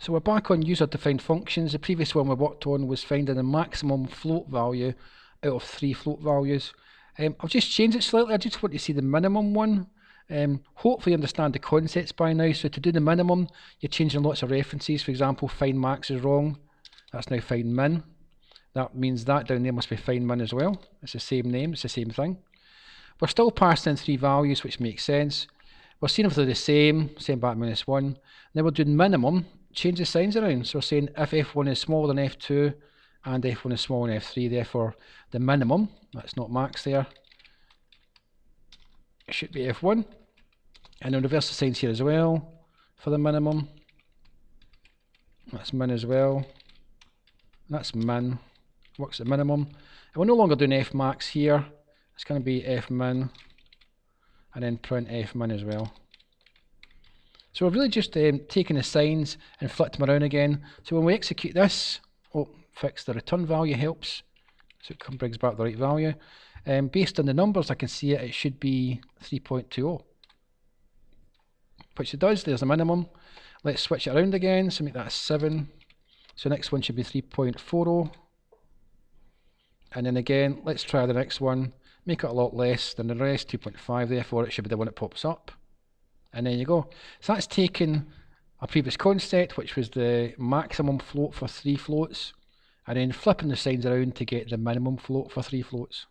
So we're back on user-defined functions. The previous one we worked on was finding the maximum float value out of 3 float values. I've just changed it slightly. I just want to see the minimum one. Hopefully you understand the concepts by now. So to do the minimum, you're changing lots of references. For example, find max is wrong. That's now find min. That means that down there must be find min as well. It's the same name, it's the same thing. We're still passing in 3 values, which makes sense. We're seeing if they're the same back -1. Now we're doing minimum, change the signs around. So we're saying if f1 is smaller than f2 and f1 is smaller than f3, therefore the minimum, that's not max there, it should be f1. And then reverse the signs here as well for the minimum. That's min as well. That's min, works at minimum. And we're no longer doing f max here. It's going to be f min and then print f min as well. So we've really just taken the signs and flipped them around again. So when we execute this, fix the return value helps. So it brings back the right value. Based on the numbers I can see it should be 3.20. Which it does, there's a minimum. Let's switch it around again, so make that 7. So next one should be 3.40. And then again, let's try the next one. Make it a lot less than the rest, 2.5, therefore it should be the one that pops up. And there you go. So that's taken a previous concept, which was the maximum float for 3 floats, and then flipping the signs around to get the minimum float for 3 floats.